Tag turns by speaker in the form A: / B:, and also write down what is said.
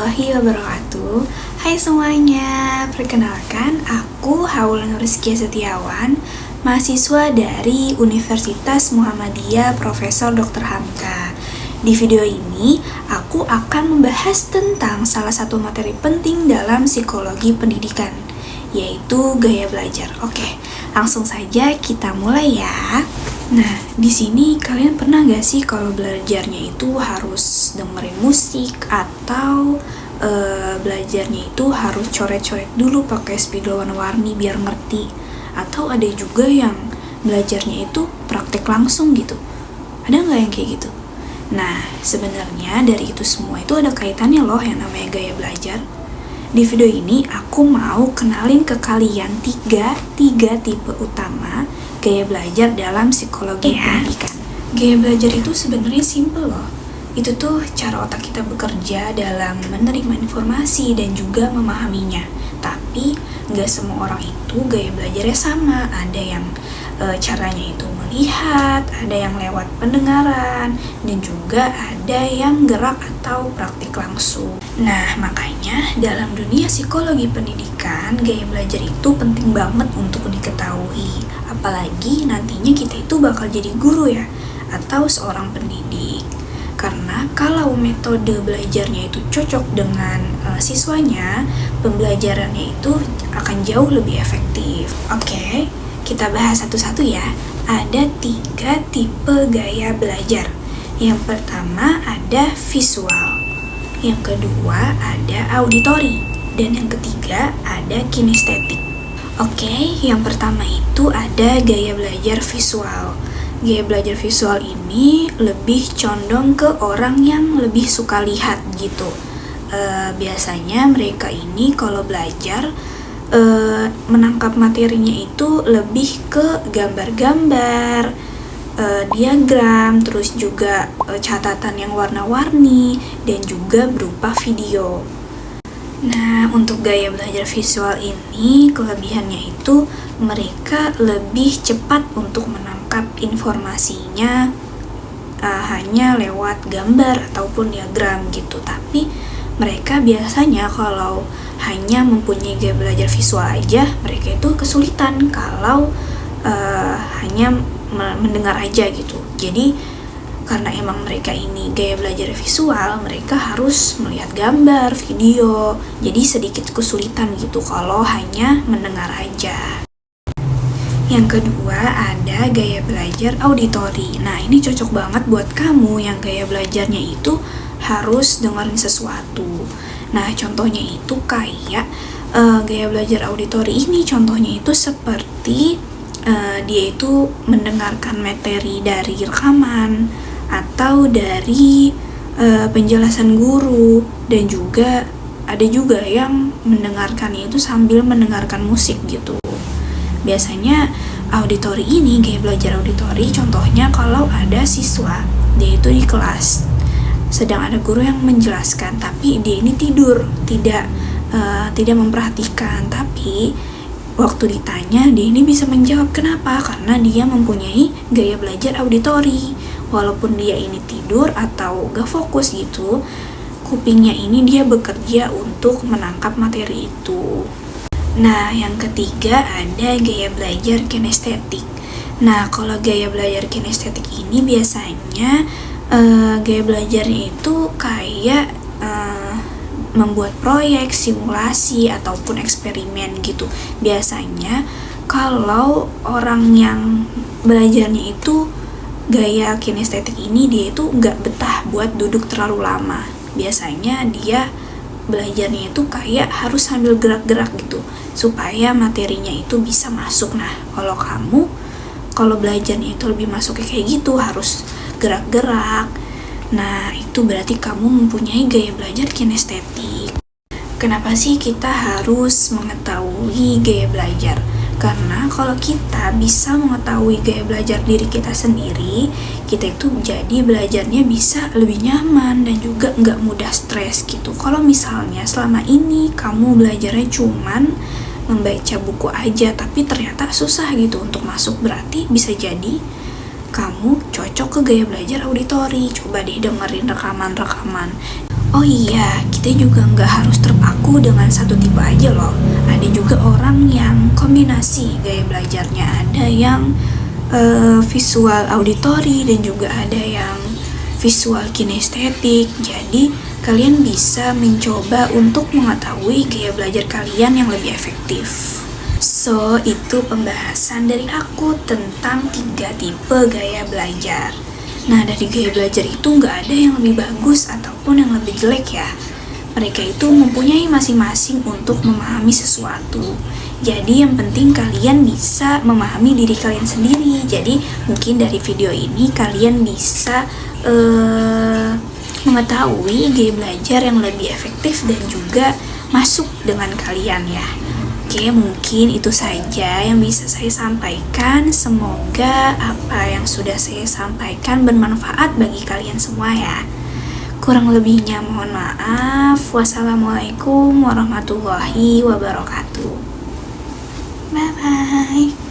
A: warahmatullahi wabarakatuh. Hai semuanya, perkenalkan aku Haula Nurizkia Setiawan, mahasiswa dari Universitas Muhammadiyah Profesor Dr. Hamka. Di video ini, aku akan membahas tentang salah satu materi penting dalam psikologi pendidikan, yaitu gaya belajar. Oke, langsung saja kita mulai ya. Nah, di sini kalian pernah gak sih kalau belajarnya itu harus dengerin musik atau belajarnya itu harus coret-coret dulu pakai spidol warna-warni biar ngerti? Atau ada juga yang belajarnya itu praktek langsung gitu? Ada nggak yang kayak gitu? Nah, sebenarnya dari itu semua itu ada kaitannya loh yang namanya gaya belajar. Di video ini aku mau kenalin ke kalian tiga tipe utama gaya belajar dalam psikologi pendidikan. Gaya belajar itu sebenarnya simple loh. Itu tuh cara otak kita bekerja dalam menerima informasi dan juga memahaminya. Tapi nggak semua orang itu gaya belajarnya sama. Ada yang caranya itu melihat, ada yang lewat pendengaran, dan juga ada yang gerak atau praktik langsung. Nah, makanya dalam dunia psikologi pendidikan, gaya belajar itu penting banget untuk diketahui. Apalagi nantinya kita itu bakal jadi guru ya, atau seorang pendidik. Karena kalau metode belajarnya itu cocok dengan siswanya, pembelajarannya itu akan jauh lebih efektif. Oke, kita bahas satu-satu ya. Ada 3 tipe gaya belajar. Yang pertama ada visual, yang kedua ada auditori, dan yang ketiga ada kinestetik. Oke, yang pertama itu ada gaya belajar visual. Gaya belajar visual ini lebih condong ke orang yang lebih suka lihat gitu. Biasanya mereka ini kalau belajar menangkap materinya itu lebih ke gambar-gambar, diagram, terus juga catatan yang warna-warni, dan juga berupa video. Nah, untuk gaya belajar visual ini, kelebihannya itu mereka lebih cepat untuk menangkap informasinya hanya lewat gambar ataupun diagram gitu. Tapi mereka biasanya kalau hanya mempunyai gaya belajar visual aja, mereka itu kesulitan kalau hanya mendengar aja gitu. Jadi karena emang mereka ini gaya belajar visual, mereka harus melihat gambar, video, jadi sedikit kesulitan gitu kalau hanya mendengar aja. Yang kedua ada gaya belajar auditori. Nah, ini cocok banget buat kamu yang gaya belajarnya itu harus dengerin sesuatu. Nah, contohnya itu kayak gaya belajar auditori ini contohnya itu seperti dia itu mendengarkan materi dari rekaman atau dari penjelasan guru, dan juga ada juga yang mendengarkannya itu sambil mendengarkan musik gitu. Biasanya auditori ini, gaya belajar auditori, contohnya kalau ada siswa dia itu di kelas sedang ada guru yang menjelaskan, tapi dia ini tidur, tidak memperhatikan. Tapi waktu ditanya, dia ini bisa menjawab. Kenapa? Karena dia mempunyai gaya belajar auditori. Walaupun dia ini tidur atau gak fokus gitu, kupingnya ini dia bekerja untuk menangkap materi itu. Nah, yang ketiga ada gaya belajar kinestetik. Nah, kalau gaya belajar kinestetik ini biasanya gaya belajarnya itu kayak membuat proyek, simulasi, ataupun eksperimen gitu. Biasanya kalau orang yang belajarnya itu gaya kinestetik ini, dia itu nggak betah buat duduk terlalu lama. Biasanya dia belajarnya itu kayak harus sambil gerak-gerak gitu supaya materinya itu bisa masuk. Nah, kalau belajarnya itu lebih masuk kayak gitu, harus gerak-gerak. Nah, itu berarti kamu mempunyai gaya belajar kinestetik. Kenapa sih kita harus mengetahui gaya belajar? Karena kalau kita bisa mengetahui gaya belajar diri kita sendiri, kita itu jadi belajarnya bisa lebih nyaman dan juga nggak mudah stres gitu. Kalau misalnya selama ini kamu belajarnya cuman membaca buku aja, tapi ternyata susah gitu untuk masuk, berarti bisa jadi kamu cocok ke gaya belajar auditori. Coba deh dengerin rekaman-rekaman. Oh iya, kita juga nggak harus terpaku dengan satu tipe aja loh. Ada juga orang yang kombinasi gaya belajarnya. Ada yang visual auditory dan juga ada yang visual kinestetik. Jadi kalian bisa mencoba untuk mengetahui gaya belajar kalian yang lebih efektif. So, itu pembahasan dari aku tentang 3 tipe gaya belajar. Nah, dari gaya belajar itu nggak ada yang lebih bagus ataupun yang lebih jelek ya. Mereka itu mempunyai masing-masing untuk memahami sesuatu. Jadi yang penting kalian bisa memahami diri kalian sendiri. Jadi mungkin dari video ini kalian bisa mengetahui gaya belajar yang lebih efektif dan juga masuk dengan kalian ya. Oke, mungkin itu saja yang bisa saya sampaikan. Semoga apa yang sudah saya sampaikan bermanfaat bagi kalian semua ya. Kurang lebihnya mohon maaf. Wassalamualaikum warahmatullahi wabarakatuh. Bye-bye.